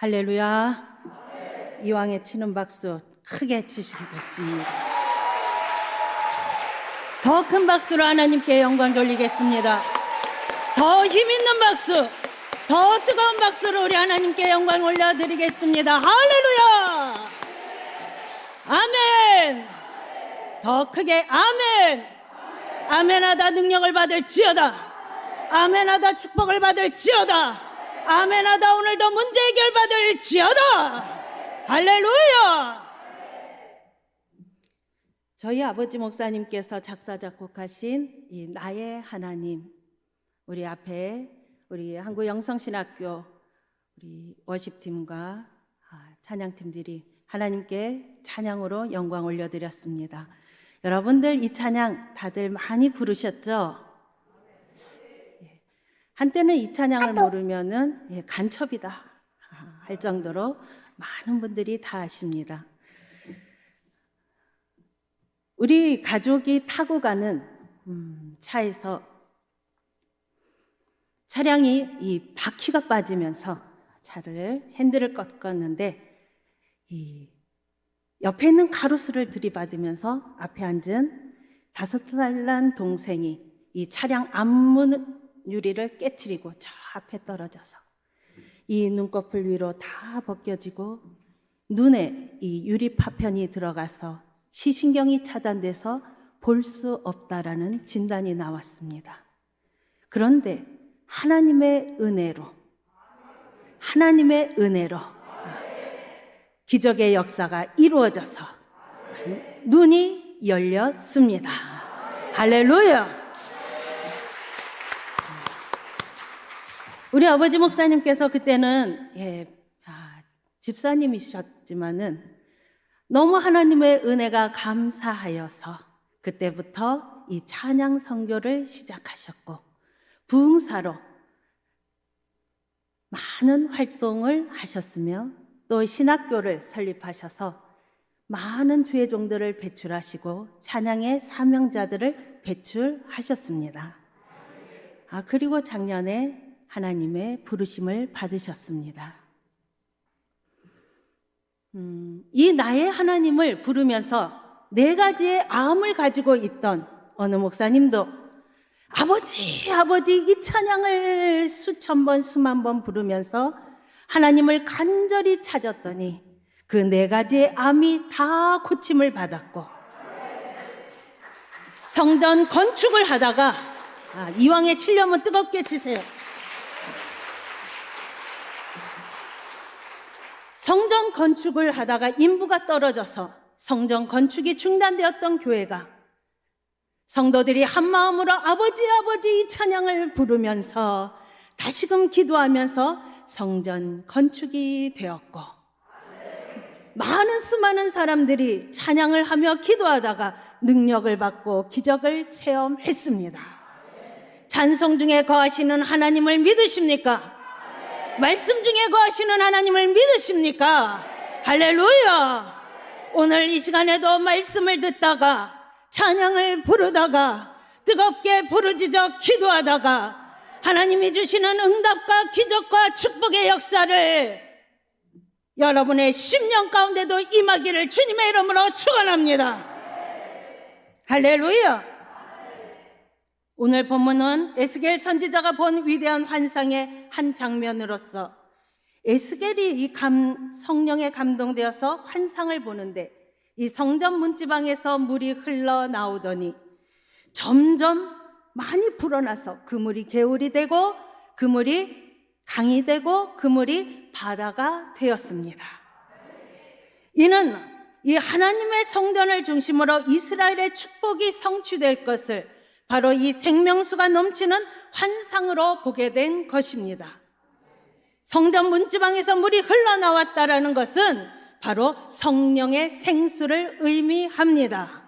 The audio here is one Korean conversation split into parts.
할렐루야. 이왕에 치는 박수 크게 치시기 바랍니다. 더 큰 박수로 하나님께 영광 돌리겠습니다. 더 힘있는 박수, 더 뜨거운 박수로 우리 하나님께 영광 올려드리겠습니다. 할렐루야. 아멘. 더 크게 아멘. 아멘하다 능력을 받을지어다. 아멘하다 축복을 받을지어다. 아멘하다 오늘도 문제 해결 받을지어다. 할렐루야. 저희 아버지 목사님께서 작사 작곡하신 이 나의 하나님, 우리 앞에 우리 한국 영성신학교 우리 워십팀과 찬양팀들이 하나님께 찬양으로 영광 올려드렸습니다. 여러분들 이 찬양 다들 많이 부르셨죠? 한때는 이 찬양을 모르면은 간첩이다 할 정도로 많은 분들이 다 아십니다. 우리 가족이 타고 가는 차에서 차량이 이 바퀴가 빠지면서 차를 핸들을 꺾었는데 이 옆에 있는 가로수를 들이받으면서 앞에 앉은 5살 난 동생이 이 차량 앞문 유리를 깨트리고 저 앞에 떨어져서 이 눈꺼풀 위로 다 벗겨지고 눈에 이 유리 파편이 들어가서 시신경이 차단돼서 볼 수 없다라는 진단이 나왔습니다. 그런데 하나님의 은혜로 기적의 역사가 이루어져서 눈이 열렸습니다. 할렐루야. 우리 아버지 목사님께서 그때는 집사님이셨지만은 너무 하나님의 은혜가 감사하여서 그때부터 이 찬양 선교를 시작하셨고 부흥사로 많은 활동을 하셨으며 또 신학교를 설립하셔서 많은 주의 종들을 배출하시고 찬양의 사명자들을 배출하셨습니다. 그리고 작년에 하나님의 부르심을 받으셨습니다. 이 나의 하나님을 부르면서 4가지의 암을 가지고 있던 어느 목사님도 아버지 이 찬양을 수천 번 수만 번 부르면서 하나님을 간절히 찾았더니 그 4가지의 암이 다 고침을 받았고 성전 건축을 하다가 이왕에 치려면 뜨겁게 치세요. 성전 건축을 하다가 인부가 떨어져서 성전 건축이 중단되었던 교회가 성도들이 한마음으로 아버지 이 찬양을 부르면서 다시금 기도하면서 성전 건축이 되었고 수많은 사람들이 찬양을 하며 기도하다가 능력을 받고 기적을 체험했습니다. 찬송 중에 거하시는 하나님을 믿으십니까? 말씀 중에 거하시는 하나님을 믿으십니까? 할렐루야. 오늘 이 시간에도 말씀을 듣다가 찬양을 부르다가 뜨겁게 부르짖어 기도하다가 하나님이 주시는 응답과 기적과 축복의 역사를 여러분의 10년 가운데도 임하기를 주님의 이름으로 축원합니다. 할렐루야. 오늘 본문은 에스겔 선지자가 본 위대한 환상의 한 장면으로서 에스겔이 이 성령에 감동되어서 환상을 보는데 이 성전 문지방에서 물이 흘러나오더니 점점 많이 불어나서 그 물이 개울이 되고 그 물이 강이 되고 그 물이 바다가 되었습니다. 이는 이 하나님의 성전을 중심으로 이스라엘의 축복이 성취될 것을 바로 이 생명수가 넘치는 환상으로 보게 된 것입니다. 성전 문지방에서 물이 흘러나왔다라는 것은 바로 성령의 생수를 의미합니다.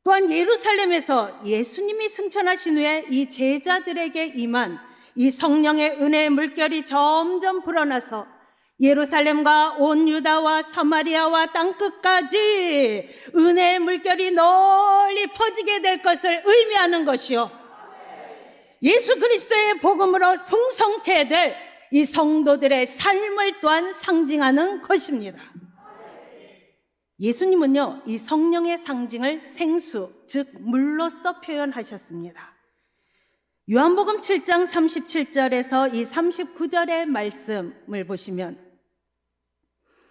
또한 예루살렘에서 예수님이 승천하신 후에 이 제자들에게 임한 이 성령의 은혜의 물결이 점점 불어나서 예루살렘과 온 유다와 사마리아와 땅끝까지 은혜의 물결이 널리 퍼지게 될 것을 의미하는 것이요, 예수 그리스도의 복음으로 풍성케 될 이 성도들의 삶을 또한 상징하는 것입니다. 예수님은요, 이 성령의 상징을 생수, 즉 물로써 표현하셨습니다. 요한복음 7장 37절에서 이 39절의 말씀을 보시면,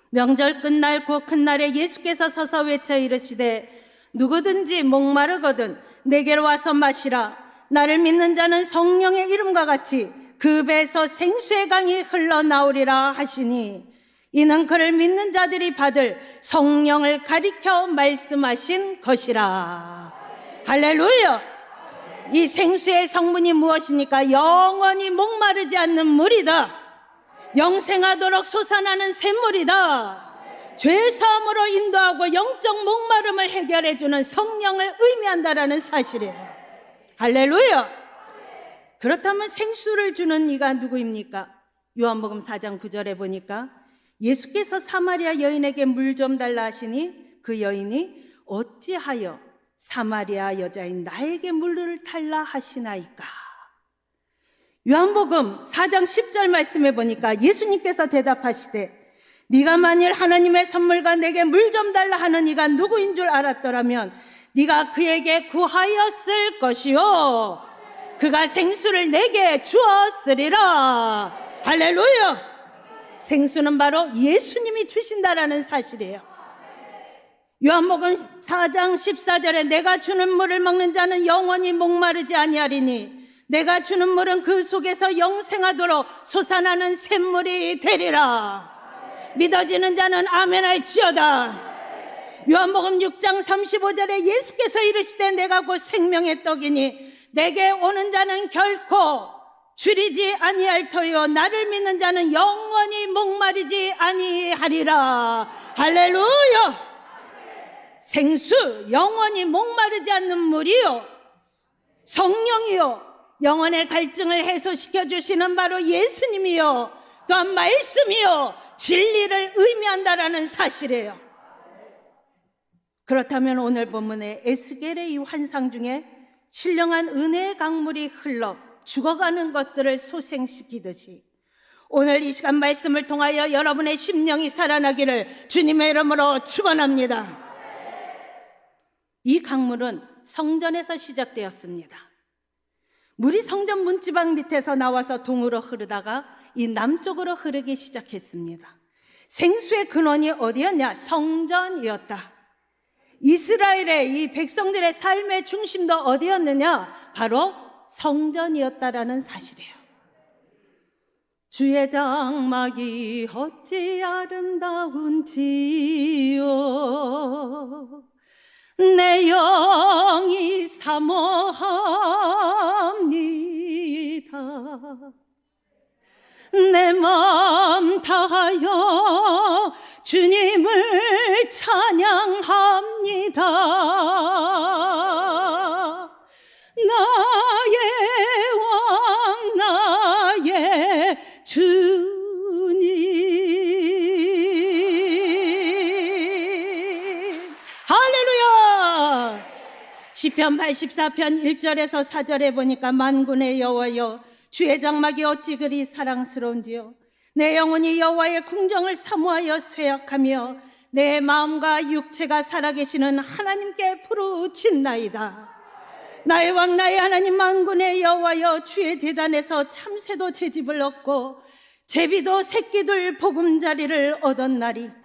명절 끝날 곧 큰 날에 예수께서 서서 외쳐 이르시되 누구든지 목마르거든 내게로 와서 마시라. 나를 믿는 자는 성령의 이름과 같이 그 배에서 생수의 강이 흘러나오리라 하시니, 이는 그를 믿는 자들이 받을 성령을 가리켜 말씀하신 것이라. 할렐루야. 이 생수의 성분이 무엇입니까? 영원히 목마르지 않는 물이다. 영생하도록 솟아나는 샘물이다. 죄사함으로 인도하고 영적 목마름을 해결해주는 성령을 의미한다라는 사실이에요. 할렐루야. 그렇다면 생수를 주는 이가 누구입니까? 요한복음 4장 9절에 보니까 예수께서 사마리아 여인에게 물 좀 달라 하시니 그 여인이 어찌하여 사마리아 여자인 나에게 물을 달라 하시나이까? 요한복음 4장 10절 말씀에 보니까 예수님께서 대답하시되 네가 만일 하나님의 선물과 내게 물 좀 달라 하는 이가 누구인 줄 알았더라면 네가 그에게 구하였을 것이요 그가 생수를 내게 주었으리라. 할렐루야. 생수는 바로 예수님이 주신다라는 사실이에요. 요한복음 4장 14절에 내가 주는 물을 먹는 자는 영원히 목마르지 아니하리니 내가 주는 물은 그 속에서 영생하도록 솟아나는 샘물이 되리라. 믿어지는 자는 아멘 할지어다. 요한복음 6장 35절에 예수께서 이르시되 내가 곧 생명의 떡이니 내게 오는 자는 결코 줄이지 아니할 터요 나를 믿는 자는 영원히 목마르지 아니하리라. 할렐루야. 생수, 영원히 목마르지 않는 물이요 성령이요 영혼의 갈증을 해소시켜 주시는 바로 예수님이요 또한 말씀이요 진리를 의미한다라는 사실이에요. 그렇다면 오늘 본문의 에스겔의 이 환상 중에 신령한 은혜의 강물이 흘러 죽어가는 것들을 소생시키듯이 오늘 이 시간 말씀을 통하여 여러분의 심령이 살아나기를 주님의 이름으로 축원합니다. 이 강물은 성전에서 시작되었습니다. 물이 성전 문지방 밑에서 나와서 동으로 흐르다가 이 남쪽으로 흐르기 시작했습니다. 생수의 근원이 어디였냐? 성전이었다. 이스라엘의 이 백성들의 삶의 중심도 어디였느냐? 바로 성전이었다라는 사실이에요. 주의 장막이 어찌 아름다운지요 내 영이 사모합니다. 내 마음 다하여 주님을 찬양합니다. 나의 왕 나의 주님. 할렐루야. 시편 84편 1절에서 4절에 보니까 만군의 여호와여 주의 장막이 어찌 그리 사랑스러운지요 내 영혼이 여호와의 궁정을 사모하여 쇠약하며 내 마음과 육체가 살아계시는 하나님께 부르짖나이다. 나의 왕 나의 하나님 만군의 여호와여 주의 제단에서 참새도 제 집을 얻고 제비도 새끼들 보금자리를 얻었나리다.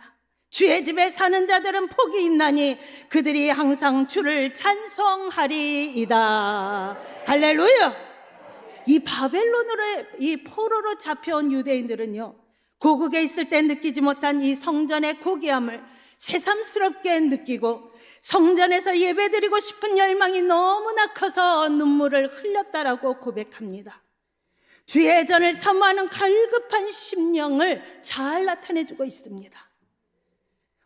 주의 집에 사는 자들은 복이 있나니 그들이 항상 주를 찬송하리이다. 할렐루야. 이 바벨론으로 이 포로로 잡혀온 유대인들은요 고국에 있을 때 느끼지 못한 이 성전의 고귀함을 새삼스럽게 느끼고 성전에서 예배드리고 싶은 열망이 너무나 커서 눈물을 흘렸다라고 고백합니다. 주의 전을 사모하는 갈급한 심령을 잘 나타내주고 있습니다.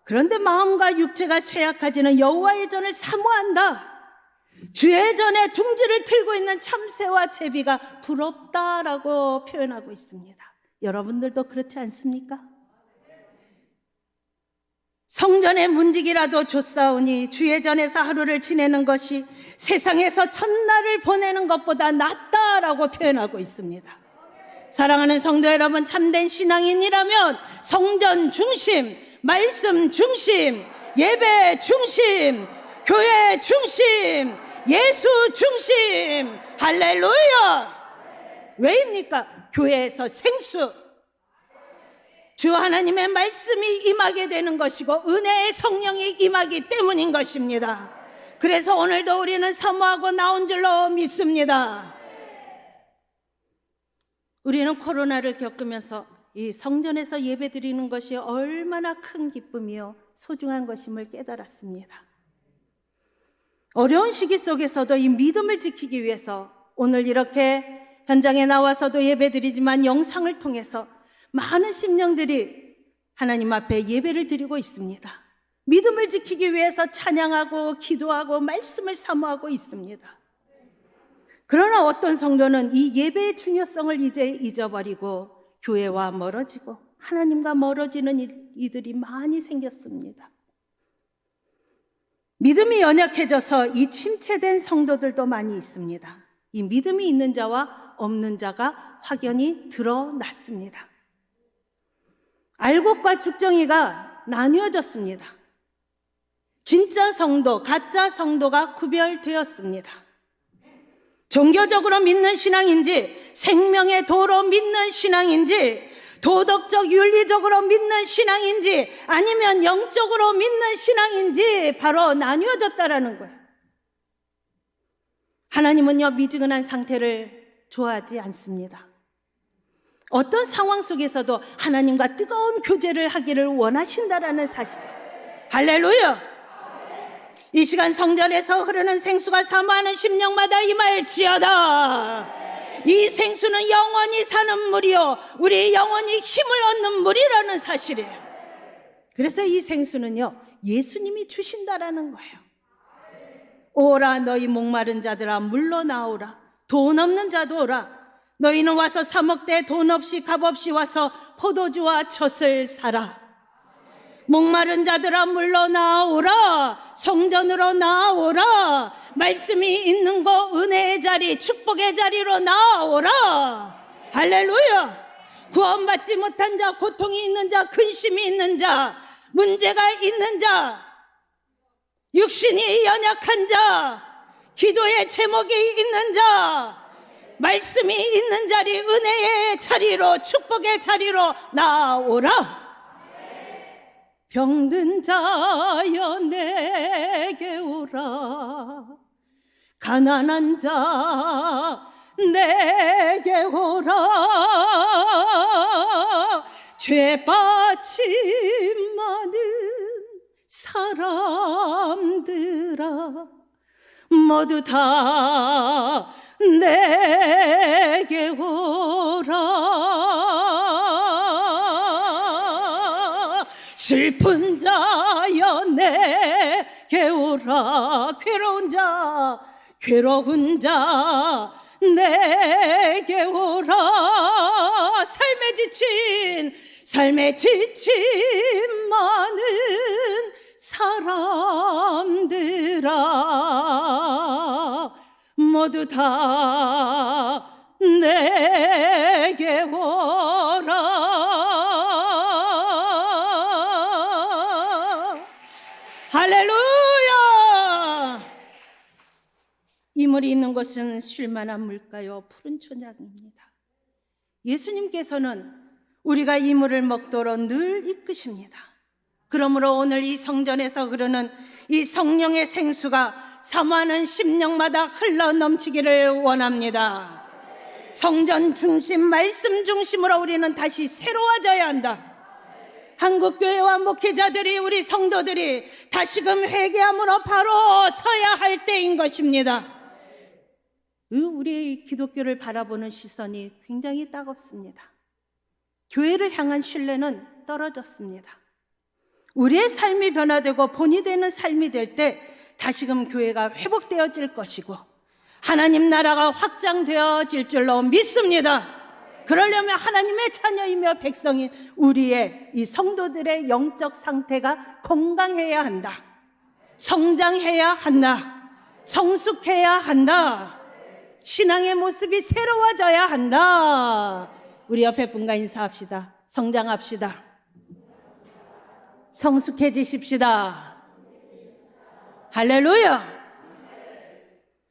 그런데 마음과 육체가 쇠약하지는 여호와의 전을 사모한다. 주의 전에 둥지를 틀고 있는 참새와 제비가 부럽다라고 표현하고 있습니다. 여러분들도 그렇지 않습니까? 성전의 문지기라도 좋사오니 주의 전에서 하루를 지내는 것이 세상에서 첫날을 보내는 것보다 낫다라고 표현하고 있습니다. 사랑하는 성도 여러분, 참된 신앙인이라면 성전 중심, 말씀 중심, 예배 중심, 교회 중심, 예수 중심. 할렐루야! 왜입니까? 교회에서 생수, 주 하나님의 말씀이 임하게 되는 것이고 은혜의 성령이 임하기 때문인 것입니다. 그래서 오늘도 우리는 사모하고 나온 줄로 믿습니다. 우리는 코로나를 겪으면서 이 성전에서 예배드리는 것이 얼마나 큰 기쁨이요 소중한 것임을 깨달았습니다. 어려운 시기 속에서도 이 믿음을 지키기 위해서 오늘 이렇게 현장에 나와서도 예배드리지만 영상을 통해서 많은 심령들이 하나님 앞에 예배를 드리고 있습니다. 믿음을 지키기 위해서 찬양하고 기도하고 말씀을 사모하고 있습니다. 그러나 어떤 성도는 이 예배의 중요성을 이제 잊어버리고 교회와 멀어지고 하나님과 멀어지는 이들이 많이 생겼습니다. 믿음이 연약해져서 이 침체된 성도들도 많이 있습니다. 이 믿음이 있는 자와 없는 자가 확연히 드러났습니다. 알곡과 죽정이가 나뉘어졌습니다. 진짜 성도, 가짜 성도가 구별되었습니다. 종교적으로 믿는 신앙인지, 생명의 도로 믿는 신앙인지, 도덕적 윤리적으로 믿는 신앙인지, 아니면 영적으로 믿는 신앙인지 바로 나뉘어졌다라는 거예요. 하나님은요, 미지근한 상태를 좋아하지 않습니다. 어떤 상황 속에서도 하나님과 뜨거운 교제를 하기를 원하신다라는 사실이에요. 할렐루야! 이 시간 성전에서 흐르는 생수가 사모하는 심령마다 임할지어다. 이 생수는 영원히 사는 물이요 우리 영원히 힘을 얻는 물이라는 사실이에요. 그래서 이 생수는요 예수님이 주신다라는 거예요. 오라 너희 목마른 자들아 물러 나오라. 돈 없는 자도 오라. 너희는 와서 사 먹되 돈 없이 값 없이 와서 포도주와 젖을 사라. 목마른 자들아 물러 나오라. 성전으로 나오라. 말씀이 있는 곳 은혜의 자리 축복의 자리로 나오라. 할렐루야. 구원받지 못한 자, 고통이 있는 자, 근심이 있는 자, 문제가 있는 자, 육신이 연약한 자, 기도의 제목이 있는 자, 말씀이 있는 자리, 은혜의 자리로, 축복의 자리로 나오라. 병든 자여 내게 오라. 가난한 자 내게 오라. 죄 빠짐 많은 사람들아 모두 다 내게 오라. 슬픈 자여 내게 오라. 괴로운 자 내게 오라. 삶에 지친 많은 사람들아 모두 다 내게 오라. 할렐루야. 이 물이 있는 곳은 쉴만한 물가요 푸른 초장입니다. 예수님께서는 우리가 이 물을 먹도록 늘 이끄십니다. 그러므로 오늘 이 성전에서 흐르는 이 성령의 생수가 사모하는 심령마다 흘러 넘치기를 원합니다. 성전 중심, 말씀 중심으로 우리는 다시 새로워져야 한다. 한국교회와 목회자들이, 우리 성도들이 다시금 회개함으로 바로 서야 할 때인 것입니다. 우리 기독교를 바라보는 시선이 굉장히 따갑습니다. 교회를 향한 신뢰는 떨어졌습니다. 우리의 삶이 변화되고 본이 되는 삶이 될 때 다시금 교회가 회복되어질 것이고 하나님 나라가 확장되어질 줄로 믿습니다. 그러려면 하나님의 자녀이며 백성인 우리의 이 성도들의 영적 상태가 건강해야 한다. 성장해야 한다. 성숙해야 한다. 신앙의 모습이 새로워져야 한다. 우리 옆에 분과 인사합시다. 성장합시다. 성숙해지십시다. 할렐루야.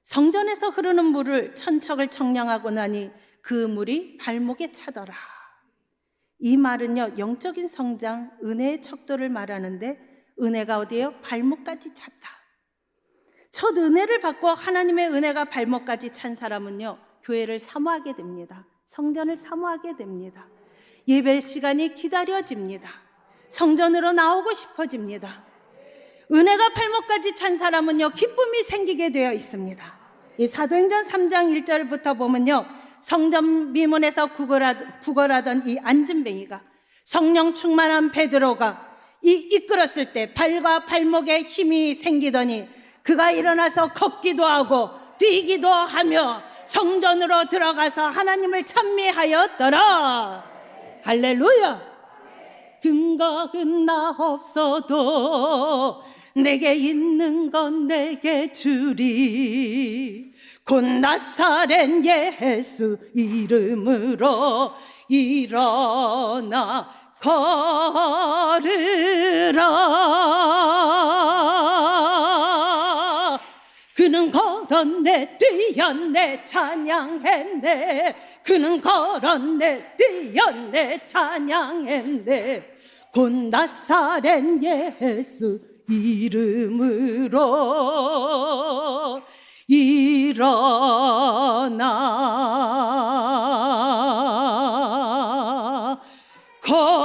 성전에서 흐르는 물을 천척을 청량하고 나니 그 물이 발목에 차더라. 이 말은요, 영적인 성장, 은혜의 척도를 말하는데, 은혜가 어디에요? 발목까지 찼다. 첫 은혜를 받고 하나님의 은혜가 발목까지 찬 사람은요, 교회를 사모하게 됩니다. 성전을 사모하게 됩니다. 예배 시간이 기다려집니다. 성전으로 나오고 싶어집니다. 은혜가 발목까지 찬 사람은요, 기쁨이 생기게 되어 있습니다. 이 사도행전 3장 1절부터 보면요, 성전 미문에서 구걸하던 이 안진뱅이가 성령 충만한 베드로가 이끌었을 때 발과 발목에 힘이 생기더니 그가 일어나서 걷기도 하고 뛰기도 하며 성전으로 들어가서 하나님을 찬미하였더라. 할렐루야. 금과 은나 없어도 내게 있는 건 내게 주리. 곧 나사렛 예수 이름으로 일어나 걸으라. 그는 걸었네 뛰었네 찬양했네. 그는 걸었네 뛰었네 찬양했네. 곧 나사렛 예수 이름으로 일어나 걸으라.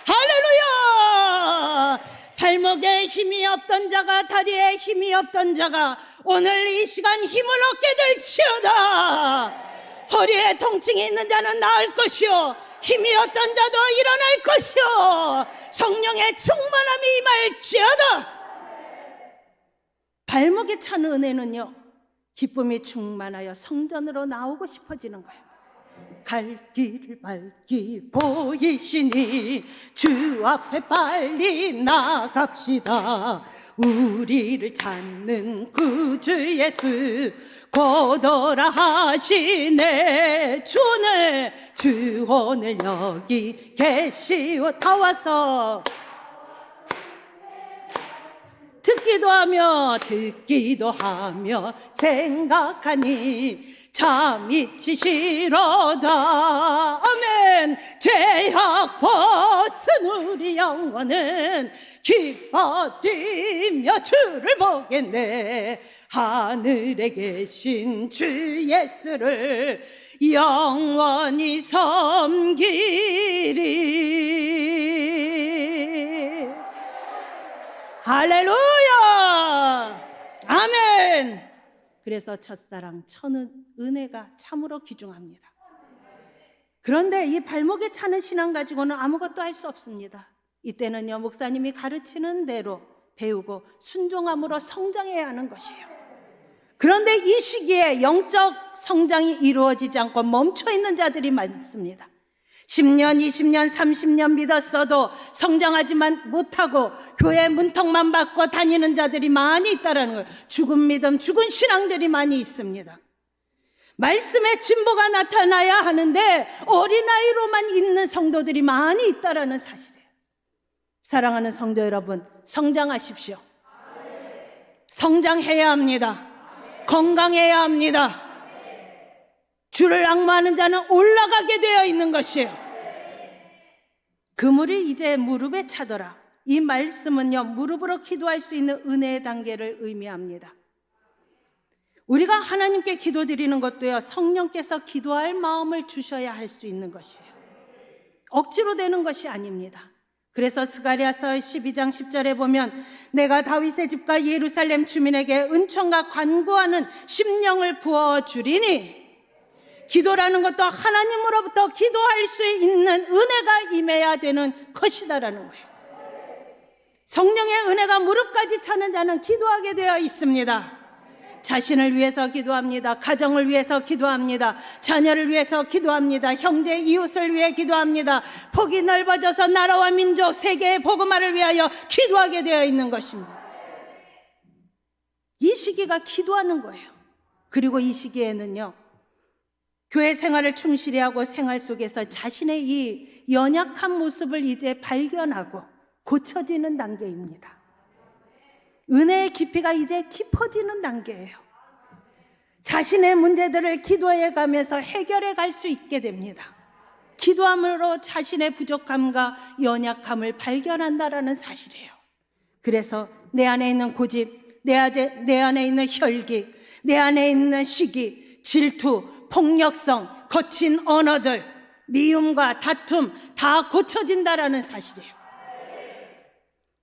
할렐루야. 발목에 힘이 없던 자가, 다리에 힘이 없던 자가 오늘 이 시간 힘을 얻게 될지어다. 허리에 통증이 있는 자는 나을 것이요, 힘이 없던 자도 일어날 것이요, 성령의 충만함이 임할지어다. 발목에 찬 은혜는요, 기쁨이 충만하여 성전으로 나오고 싶어지는 거예요. 갈 길을 밝히 보이시니 주 앞에 빨리 나갑시다. 우리를 찾는 구주 예수 곧 오라 하시네. 주 오늘 여기 계시오. 다 와서 듣기도 하며 생각하니 참 이치시로다. 아멘. 죄악 벗은 우리 영혼은 기뻐 뛰며 주를 보겠네. 하늘에 계신 주 예수를 영원히 섬기리. 할렐루야. 아멘. 그래서 첫사랑 천은 은혜가 참으로 귀중합니다. 그런데 이 발목에 차는 신앙 가지고는 아무것도 할 수 없습니다. 이때는요, 목사님이 가르치는 대로 배우고 순종함으로 성장해야 하는 것이에요. 그런데 이 시기에 영적 성장이 이루어지지 않고 멈춰있는 자들이 많습니다. 10년, 20년, 30년 믿었어도 성장하지만 못하고 교회 문턱만 받고 다니는 자들이 많이 있다는 거예요. 죽은 믿음, 죽은 신앙들이 많이 있습니다. 말씀의 진보가 나타나야 하는데 어린아이로만 있는 성도들이 많이 있다는 사실이에요. 사랑하는 성도 여러분, 성장하십시오. 성장해야 합니다. 건강해야 합니다. 주를 앙모하는 자는 올라가게 되어 있는 것이에요. 그물이 이제 무릎에 차더라. 이 말씀은요, 무릎으로 기도할 수 있는 은혜의 단계를 의미합니다. 우리가 하나님께 기도드리는 것도요, 성령께서 기도할 마음을 주셔야 할 수 있는 것이에요. 억지로 되는 것이 아닙니다. 그래서 스가랴서 12장 10절에 보면 내가 다윗의 집과 예루살렘 주민에게 은총과 간구하는 심령을 부어주리니, 기도라는 것도 하나님으로부터 기도할 수 있는 은혜가 임해야 되는 것이다라는 거예요. 성령의 은혜가 무릎까지 차는 자는 기도하게 되어 있습니다. 자신을 위해서 기도합니다. 가정을 위해서 기도합니다. 자녀를 위해서 기도합니다. 형제 이웃을 위해 기도합니다. 폭이 넓어져서 나라와 민족 세계의 복음화를 위하여 기도하게 되어 있는 것입니다. 이 시기가 기도하는 거예요. 그리고 이 시기에는요, 교회 생활을 충실히 하고 생활 속에서 자신의 이 연약한 모습을 이제 발견하고 고쳐지는 단계입니다. 은혜의 깊이가 이제 깊어지는 단계예요. 자신의 문제들을 기도해 가면서 해결해 갈 수 있게 됩니다. 기도함으로 자신의 부족함과 연약함을 발견한다라는 사실이에요. 그래서 내 안에 있는 고집, 내 안에 있는 혈기, 내 안에 있는 시기, 질투, 폭력성, 거친 언어들, 미움과 다툼 다 고쳐진다라는 사실이에요.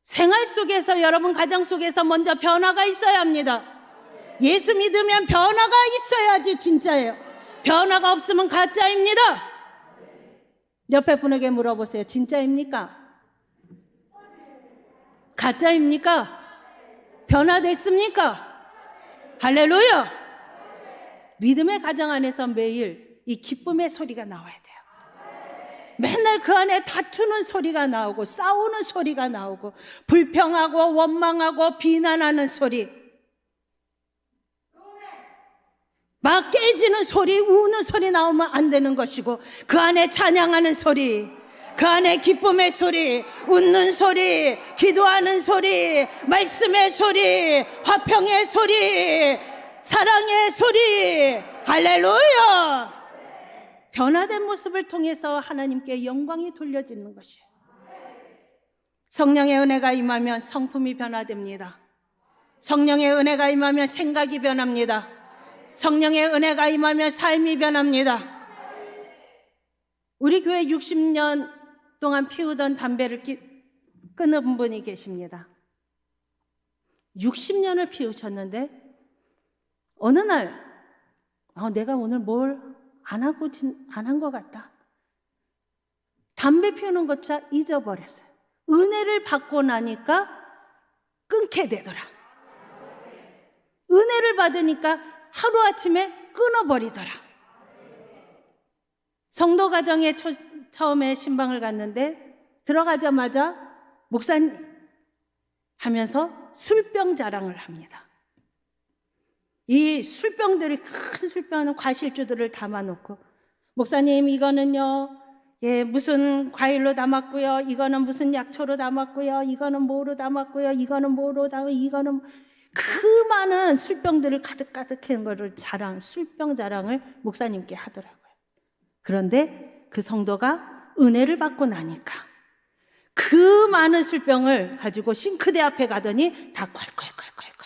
생활 속에서, 여러분 가정 속에서 먼저 변화가 있어야 합니다. 예수 믿으면 변화가 있어야지 진짜예요. 변화가 없으면 가짜입니다. 옆에 분에게 물어보세요. 진짜입니까? 가짜입니까? 변화됐습니까? 할렐루야! 믿음의 가정 안에서 매일 이 기쁨의 소리가 나와야 돼요. 맨날 그 안에 다투는 소리가 나오고 싸우는 소리가 나오고 불평하고 원망하고 비난하는 소리, 막 깨지는 소리, 우는 소리 나오면 안 되는 것이고, 그 안에 찬양하는 소리, 그 안에 기쁨의 소리, 웃는 소리, 기도하는 소리, 말씀의 소리, 화평의 소리, 사랑의 소리, 할렐루야! 변화된 모습을 통해서 하나님께 영광이 돌려지는 것이에요. 성령의 은혜가 임하면 성품이 변화됩니다. 성령의 은혜가 임하면 생각이 변합니다. 성령의 은혜가 임하면 삶이 변합니다. 우리 교회 60년 동안 피우던 담배를 끊은 분이 계십니다. 60년을 피우셨는데 어느 날 내가 오늘 뭘 안 한 것 같다. 담배 피우는 것조차 잊어버렸어요. 은혜를 받고 나니까 끊게 되더라. 은혜를 받으니까 하루아침에 끊어버리더라. 성도 가정에 처음에 신방을 갔는데 들어가자마자 목사님 하면서 술병 자랑을 합니다. 이 술병들이, 큰 술병은 과실주들을 담아놓고, 목사님 이거는요 무슨 과일로 담았고요, 이거는 무슨 약초로 담았고요, 이거는 뭐로 담았고요, 이거는 뭐로 담았고요, 이거는 그 많은 술병들을 가득한 거를 술병 자랑을 목사님께 하더라고요. 그런데 그 성도가 은혜를 받고 나니까 그 많은 술병을 가지고 싱크대 앞에 가더니 다 콸콸콸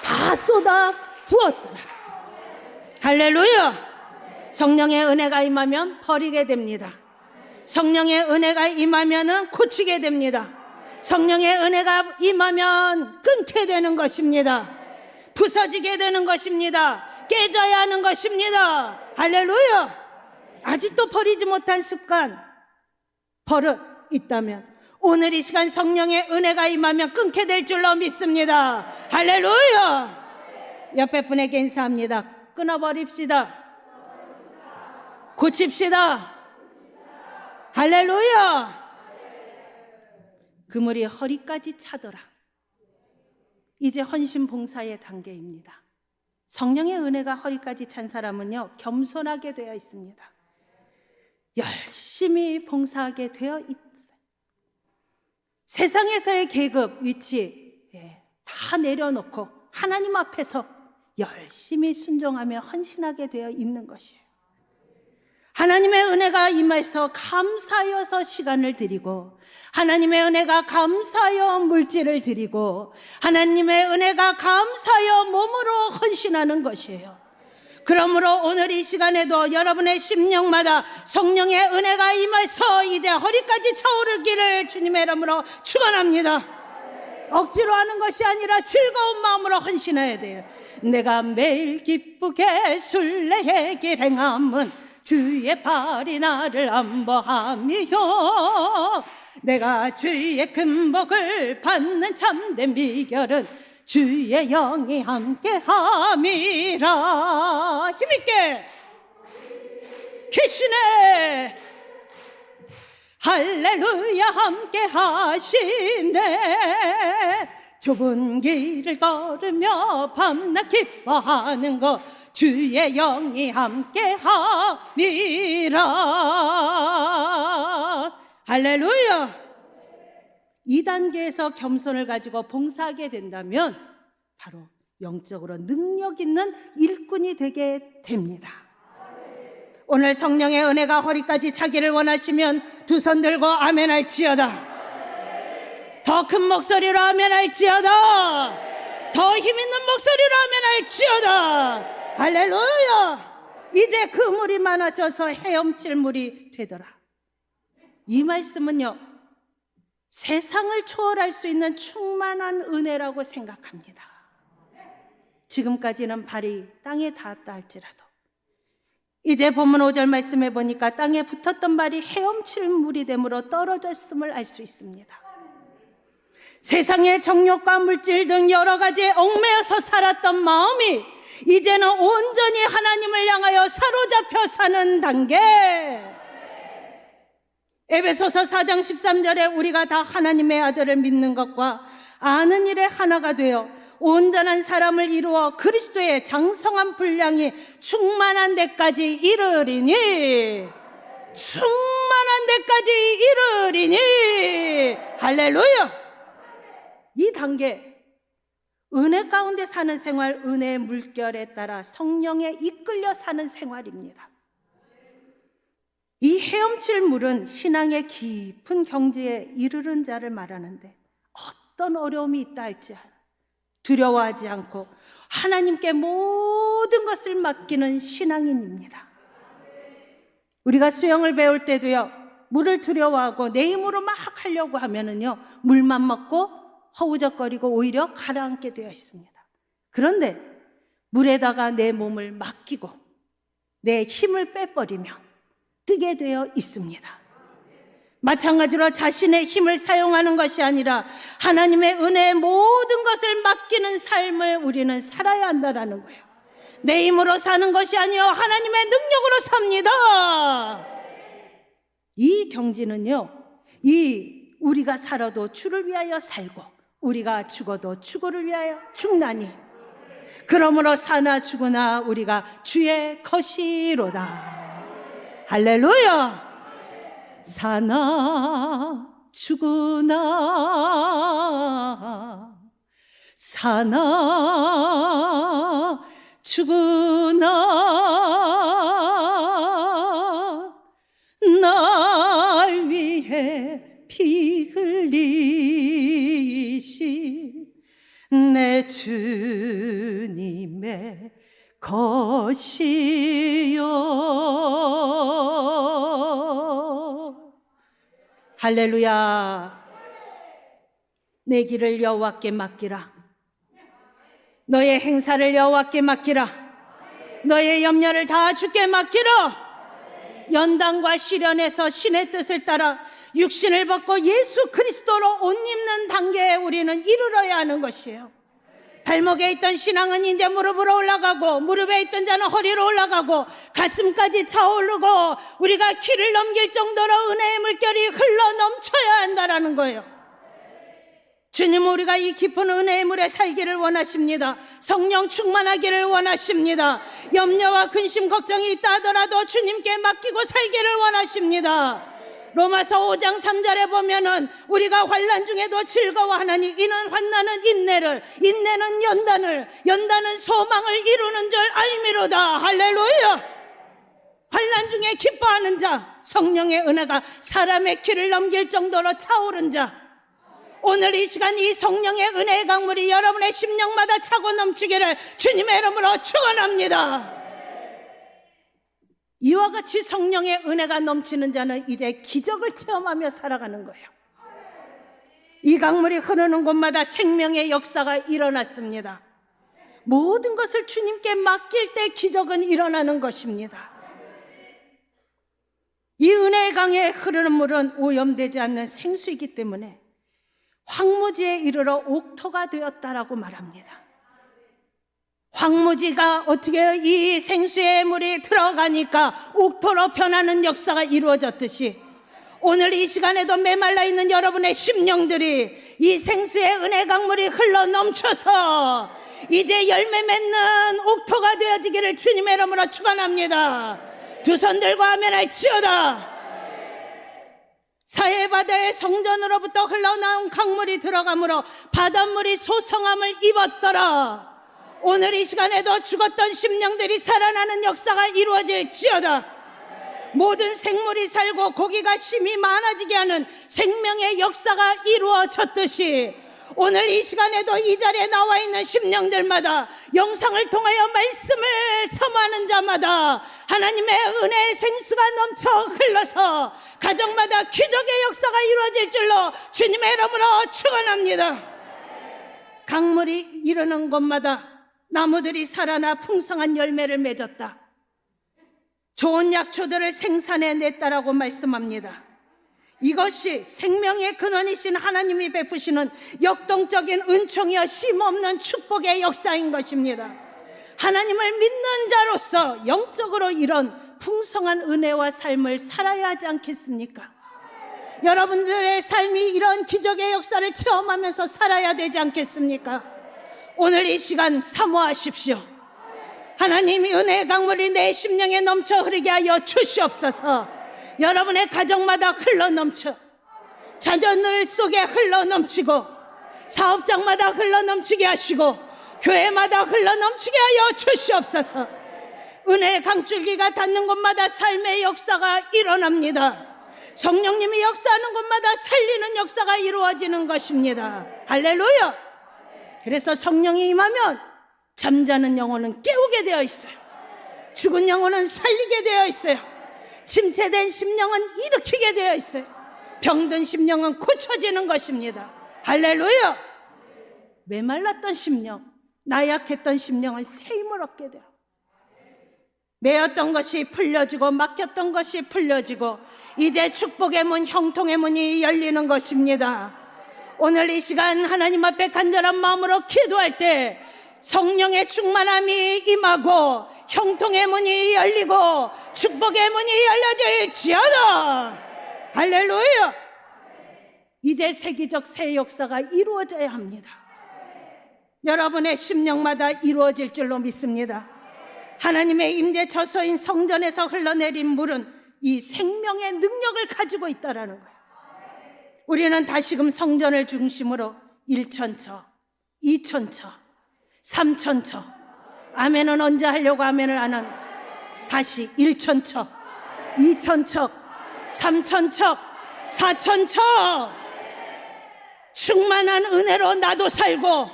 다 쏟아 부었더라. 할렐루야! 성령의 은혜가 임하면 버리게 됩니다. 성령의 은혜가 임하면 고치게 됩니다. 성령의 은혜가 임하면 끊게 되는 것입니다. 부서지게 되는 것입니다. 깨져야 하는 것입니다. 할렐루야! 아직도 버리지 못한 습관, 버릇 있다면 오늘 이 시간 성령의 은혜가 임하면 끊게 될 줄로 믿습니다. 할렐루야! 옆에 분에게 인사합니다. 끊어버립시다. 고칩시다. 할렐루야! 그물이 허리까지 차더라. 이제 헌신 봉사의 단계입니다. 성령의 은혜가 허리까지 찬 사람은요, 겸손하게 되어 있습니다. 열심히 봉사하게 되어 있어요. 세상에서의 계급, 위치 다 내려놓고 하나님 앞에서 열심히 순종하며 헌신하게 되어 있는 것이에요. 하나님의 은혜가 임해서 감사하여서 시간을 드리고, 하나님의 은혜가 감사하여 물질을 드리고, 하나님의 은혜가 감사하여 몸으로 헌신하는 것이에요. 그러므로 오늘 이 시간에도 여러분의 심령마다 성령의 은혜가 임해서 이제 허리까지 차오르기를 주님의 이름으로 축원합니다. 억지로 하는 것이 아니라 즐거운 마음으로 헌신해야 돼요. 내가 매일 기쁘게 순례의 길 행함은 주의 발이 나를 안보함이요, 내가 주의 큰 복을 받는 참된 비결은 주의 영이 함께함이라. 힘있게 계시네. 할렐루야 함께 하시네. 좁은 길을 걸으며 밤낮 기뻐하는 것 주의 영이 함께 함이라. 할렐루야. 2단계에서 겸손을 가지고 봉사하게 된다면 바로 영적으로 능력 있는 일꾼이 되게 됩니다. 오늘 성령의 은혜가 허리까지 차기를 원하시면 두 손 들고 아멘 할지어다. 더 큰 목소리로 아멘 할지어다. 더 힘 있는 목소리로 아멘 할지어다. 할렐루야. 이제 그 물이 많아져서 헤엄칠 물이 되더라. 이 말씀은요, 세상을 초월할 수 있는 충만한 은혜라고 생각합니다. 지금까지는 발이 땅에 닿았다 할지라도 이제 본문 5절 말씀해 보니까 땅에 붙었던 발이 헤엄칠 물이 됨으로 떨어졌음을 알 수 있습니다. 세상의 정욕과 물질 등 여러 가지에 얽매여서 살았던 마음이 이제는 온전히 하나님을 향하여 사로잡혀 사는 단계. 에베소서 4장 13절에 우리가 다 하나님의 아들을 믿는 것과 아는 일에 하나가 되어 온전한 사람을 이루어 그리스도의 장성한 분량이 충만한 데까지 이르리니, 충만한 데까지 이르리니. 할렐루야. 이 단계, 은혜 가운데 사는 생활, 은혜의 물결에 따라 성령에 이끌려 사는 생활입니다. 이 헤엄칠 물은 신앙의 깊은 경지에 이르는 자를 말하는데 어떤 어려움이 있다 할지 두려워하지 않고 하나님께 모든 것을 맡기는 신앙인입니다. 우리가 수영을 배울 때도요, 물을 두려워하고 내 힘으로 막 하려고 하면은요, 물만 먹고 허우적거리고 오히려 가라앉게 되어 있습니다. 그런데 물에다가 내 몸을 맡기고 내 힘을 빼버리면 뜨게 되어 있습니다. 마찬가지로 자신의 힘을 사용하는 것이 아니라 하나님의 은혜의 모든 것을 맡기는 삶을 우리는 살아야 한다는 거예요. 내 힘으로 사는 것이 아니요 하나님의 능력으로 삽니다. 이 경지는요, 우리가 살아도 주를 위하여 살고 우리가 죽어도 주를 위하여 죽나니 그러므로 사나 죽으나 우리가 주의 것이로다. 할렐루야. 사나 죽으나 사나 죽으나 날 위해 피 흘리신 내 주님의 것이요. 할렐루야. 내 길을 여호와께 맡기라. 너의 행사를 여호와께 맡기라. 너의 염려를 다 주께 맡기라. 연단과 시련에서 신의 뜻을 따라 육신을 벗고 예수 그리스도로 옷 입는 단계에 우리는 이르러야 하는 것이에요. 발목에 있던 신앙은 이제 무릎으로 올라가고 무릎에 있던 자는 허리로 올라가고 가슴까지 차오르고 우리가 길을 넘길 정도로 은혜의 물결이 흘러 넘쳐야 한다는 거예요. 주님은 우리가 이 깊은 은혜의 물에 살기를 원하십니다. 성령 충만하기를 원하십니다. 염려와 근심 걱정이 있다 하더라도 주님께 맡기고 살기를 원하십니다. 로마서 5장 3절에 보면은 우리가 환난 중에도 즐거워하나니 이는 환난은 인내를, 인내는 연단을, 연단은 소망을 이루는 줄 알미로다. 할렐루야. 환난 중에 기뻐하는 자, 성령의 은혜가 사람의 길을 넘길 정도로 차오른 자, 오늘 이 시간 이 성령의 은혜의 강물이 여러분의 심령마다 차고 넘치기를 주님의 이름으로 축원합니다. 이와 같이 성령의 은혜가 넘치는 자는 이제 기적을 체험하며 살아가는 거예요. 이 강물이 흐르는 곳마다 생명의 역사가 일어났습니다. 모든 것을 주님께 맡길 때 기적은 일어나는 것입니다. 이 은혜의 강에 흐르는 물은 오염되지 않는 생수이기 때문에 황무지에 이르러 옥토가 되었다라고 말합니다. 황무지가 어떻게 이 생수의 물이 들어가니까 옥토로 변하는 역사가 이루어졌듯이 오늘 이 시간에도 메말라 있는 여러분의 심령들이 이 생수의 은혜 강물이 흘러 넘쳐서 이제 열매 맺는 옥토가 되어지기를 주님의 이름으로 축원합니다. 두 손 들고 아멘할지어다. 사해바다의 성전으로부터 흘러나온 강물이 들어가므로 바닷물이 소성함을 입었더라. 오늘 이 시간에도 죽었던 심령들이 살아나는 역사가 이루어질지어다. 모든 생물이 살고 고기가 심이 많아지게 하는 생명의 역사가 이루어졌듯이 오늘 이 시간에도 이 자리에 나와 있는 심령들마다 영상을 통하여 말씀을 사모하는 자마다 하나님의 은혜의 생수가 넘쳐 흘러서 가정마다 기적의 역사가 이루어질 줄로 주님의 이름으로 축원합니다. 강물이 이르는 곳마다 나무들이 살아나 풍성한 열매를 맺었다. 좋은 약초들을 생산해냈다라고 말씀합니다. 이것이 생명의 근원이신 하나님이 베푸시는 역동적인 은총이여 쉼없는 축복의 역사인 것입니다. 하나님을 믿는 자로서 영적으로 이런 풍성한 은혜와 삶을 살아야 하지 않겠습니까? 여러분들의 삶이 이런 기적의 역사를 체험하면서 살아야 되지 않겠습니까? 오늘 이 시간 사모하십시오. 하나님이 은혜의 강물이 내 심령에 넘쳐 흐르게 하여 주시옵소서. 여러분의 가정마다 흘러넘쳐 자녀들 속에 흘러넘치고 사업장마다 흘러넘치게 하시고 교회마다 흘러넘치게 하여 주시옵소서. 은혜의 강줄기가 닿는 곳마다 삶의 역사가 일어납니다. 성령님이 역사하는 곳마다 살리는 역사가 이루어지는 것입니다. 할렐루야. 그래서 성령이 임하면 잠자는 영혼은 깨우게 되어 있어요. 죽은 영혼은 살리게 되어 있어요. 침체된 심령은 일으키게 되어 있어요. 병든 심령은 고쳐지는 것입니다. 할렐루야. 메말랐던 심령, 나약했던 심령은 새 힘을 얻게 돼요. 매였던 것이 풀려지고 막혔던 것이 풀려지고 이제 축복의 문, 형통의 문이 열리는 것입니다. 오늘 이 시간 하나님 앞에 간절한 마음으로 기도할 때 성령의 충만함이 임하고 형통의 문이 열리고 축복의 문이 열려질지어다. 할렐루야. 이제 세계적 새 역사가 이루어져야 합니다. 여러분의 심령마다 이루어질 줄로 믿습니다. 하나님의 임재 처소인 성전에서 흘러내린 물은 이 생명의 능력을 가지고 있다라는 거예요. 우리는 다시금 성전을 중심으로 1,000처, 2,000처, 3,000처, 아멘은 언제 하려고 아멘을 안 하는, 다시 1,000척, 2,000척, 3,000척, 4,000척 충만한 은혜로 나도 살고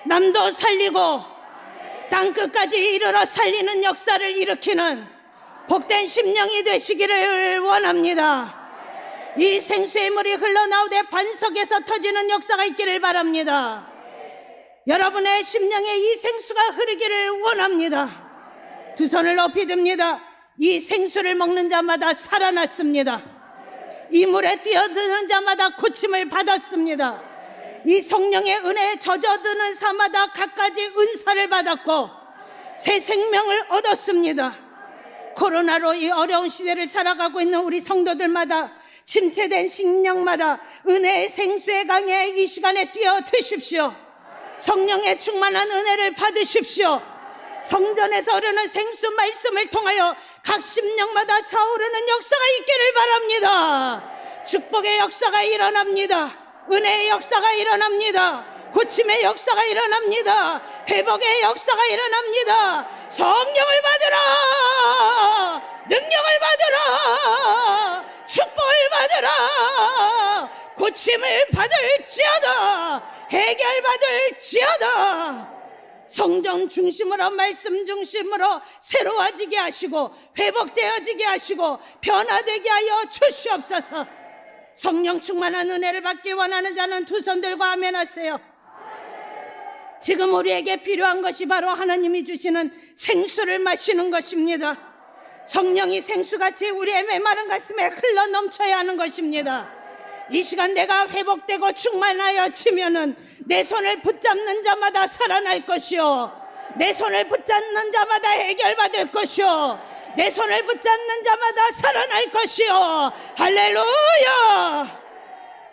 남도 살리고 땅끝까지 이르러 살리는 역사를 일으키는 복된 심령이 되시기를 원합니다. 이 생수의 물이 흘러나오되 반석에서 터지는 역사가 있기를 바랍니다. 여러분의 심령에 이 생수가 흐르기를 원합니다. 두 손을 높이 듭니다. 이 생수를 먹는 자마다 살아났습니다. 이 물에 뛰어드는 자마다 고침을 받았습니다. 이 성령의 은혜에 젖어드는 자마다 갖가지 은사를 받았고 새 생명을 얻었습니다. 코로나로 이 어려운 시대를 살아가고 있는 우리 성도들마다 침체된 심령마다 은혜의 생수의 강에 이 시간에 뛰어드십시오. 성령의 충만한 은혜를 받으십시오. 성전에서 흐르는 생수 말씀을 통하여 각 심령마다 차오르는 역사가 있기를 바랍니다. 축복의 역사가 일어납니다. 은혜의 역사가 일어납니다. 고침의 역사가 일어납니다. 회복의 역사가 일어납니다. 성령을 받으라. 능력을 받으라. 축복을 받으라. 고침을 받을지어다. 해결받을지어다. 성전 중심으로 말씀 중심으로 새로워지게 하시고 회복되어지게 하시고 변화되게 하여 주시옵소서. 성령 충만한 은혜를 받기 원하는 자는 두 손 들고 아멘 하세요. 지금 우리에게 필요한 것이 바로 하나님이 주시는 생수를 마시는 것입니다. 성령이 생수같이 우리의 메마른 가슴에 흘러 넘쳐야 하는 것입니다. 이 시간 내가 회복되고 충만하여 치면은 내 손을 붙잡는 자마다 살아날 것이요, 내 손을 붙잡는 자마다 해결받을 것이요, 내 손을 붙잡는 자마다 살아날 것이요. 할렐루야.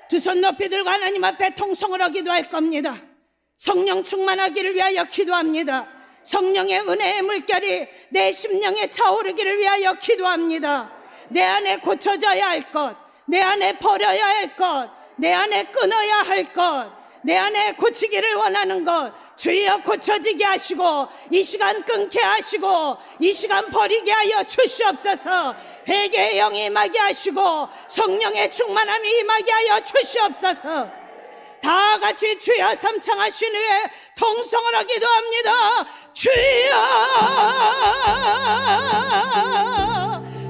두 손 높이 들고 하나님 앞에 통성으로 기도할 겁니다. 성령 충만하기를 위하여 기도합니다. 성령의 은혜의 물결이 내 심령에 차오르기를 위하여 기도합니다. 내 안에 고쳐져야 할 것, 내 안에 버려야 할 것, 내 안에 끊어야 할 것, 내 안에 고치기를 원하는 것, 주여 고쳐지게 하시고 이 시간 끊게 하시고 이 시간 버리게 하여 주시옵소서. 회개의 영이 임하게 하시고 성령의 충만함이 임하게 하여 주시옵소서. 다 같이 주여 삼창하신 후에 통성으로 기도합니다. 주여,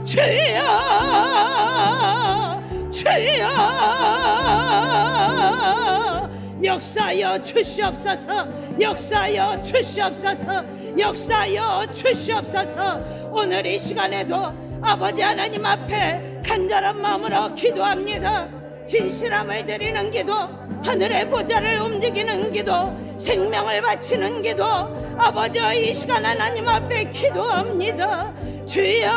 주여, 주여, 역사여 주시옵소서. 역사여 주시옵소서. 역사여 주시옵소서. 오늘 이 시간에도 아버지 하나님 앞에 간절한 마음으로 기도합니다. 진실함을 드리는 기도, 하늘의 보좌를 움직이는 기도, 생명을 바치는 기도, 아버지 이 시간 하나님 앞에 기도합니다. 주여,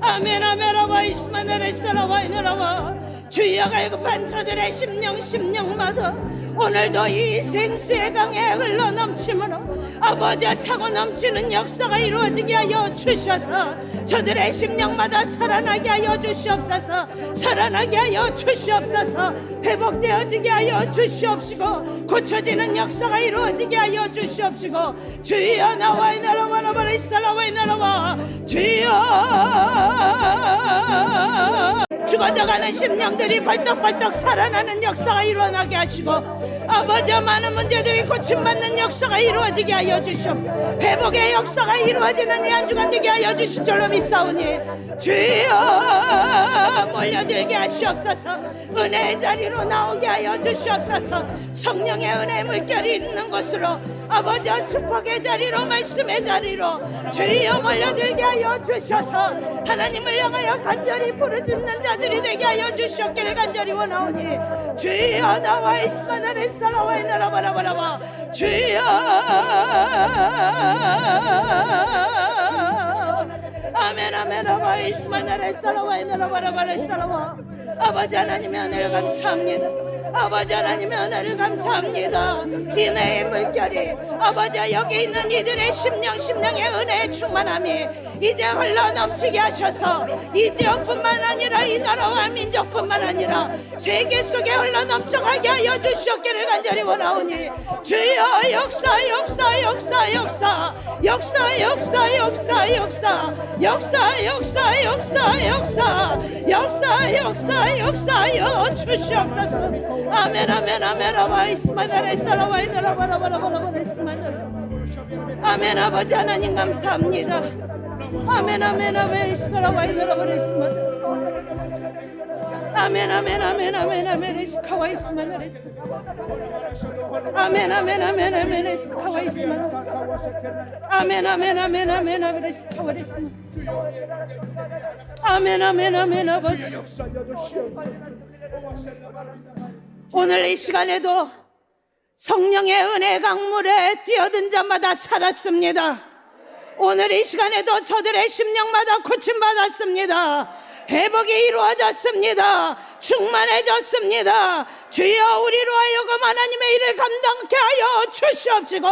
아멘 아멘. 아바 이스마나레 살아와 이너라와. 주여 갈급한 저들의 심령마다 오늘도 이 생수의 강에 흘러넘치므로 아버지 차고 넘치는 역사가 이루어지게 하여 주셔서 저들의 심령마다 살아나게 하여 주시옵소서. 살아나게 하여 주시옵소서. 회복되어지게 하여 주시옵시고 고쳐지는 역사가 이루어지게 하여 주시옵시고. 주여 나와 이나라와 나바리 살아와 이나라와. 주여 죽어져가는 심령들이 벌떡벌떡 살아나는 역사가 일어나게 하시고 아버지 많은 문제들이 고침받는 역사가 이루어지게 하여 주시옵소서. 회복의 역사가 이루어지는 이 한 주간 되게 하여 주실 줄로 믿사오니 주여 몰려들게 하시옵소서. 은혜의 자리로 나오게 하여 주시옵소서. 성령의 은혜의 물결이 있는 곳으로 아버지 축복의 자리로 말씀의 자리로 주여 몰려들게 하여 주셔서 하나님을 향하여 간절히 부르짖는 자들이 되게 하여 주시옵기를 간절히 원하오니 주여 나와 이스마나레 살아와 이나라바라바라바. 주여 아멘 아멘. 아바 이스마나레 살아와 이나라바라바라 살아와. 아버지 하나님의 은혜를 감사합니다. 아버지 하나님의 은혜를 감사합니다. 은혜의 물결이 아버지 여기 있는 이들의 심령의 은혜의 충만함이 이제 흘러넘치게 하셔서 이 지역뿐만 아니라 이 나라와 민족뿐만 아니라 세계 속에 흘러넘쳐가게 하여 주시옵기를 간절히 원하오니 주여 역사 역사 역사 역사 역사 역사 역사 역사 역사 역사 역사 역사 역사 역사 역사여 주시옵소서. 아멘 아멘 아멘. 아바 이스마나레 살아와 이나라바라바라바라 이스마나레. 아멘. 아버지 하나님 감사합니다. 아멘 아멘 아멘. 살아와 이나라바라 이스마나레. 아멘 아멘 아멘 아멘 아멘. 이스카와 이스마나레. 아멘 아멘 아멘 아멘. 이스카와 이스마나레. 아멘 아멘 아멘 아멘 아멘. 이스카와 이스마나레. 아멘 아멘 아멘. 아버지 오늘 이 시간에도 성령의 은혜 강물에 뛰어든 자마다 살았습니다. 오늘 이 시간에도 저들의 심령마다 고침받았습니다. 회복이 이루어졌습니다. 충만해졌습니다. 주여 우리로 하여금 하나님의 일을 감당케 하여 주시옵시고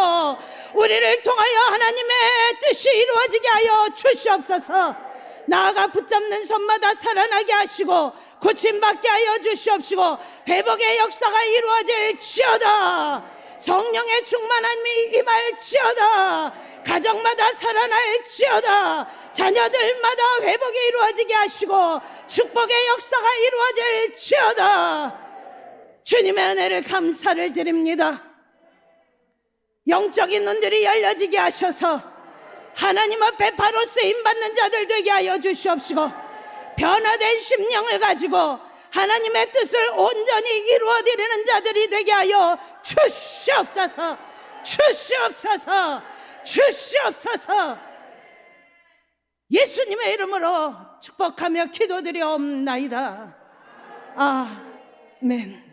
우리를 통하여 하나님의 뜻이 이루어지게 하여 주시옵소서. 나아가 붙잡는 손마다 살아나게 하시고 고침받게 하여 주시옵시고 회복의 역사가 이루어질지어다. 성령의 충만함이 임할지어다. 가정마다 살아날지어다. 자녀들마다 회복이 이루어지게 하시고 축복의 역사가 이루어질지어다. 주님의 은혜를 감사를 드립니다. 영적인 눈들이 열려지게 하셔서 하나님 앞에 바로 쓰임받는 자들 되게 하여 주시옵시고 변화된 심령을 가지고 하나님의 뜻을 온전히 이루어드리는 자들이 되게 하여 주시옵소서. 주시옵소서. 주시옵소서. 예수님의 이름으로 축복하며 기도드리옵나이다. 아멘.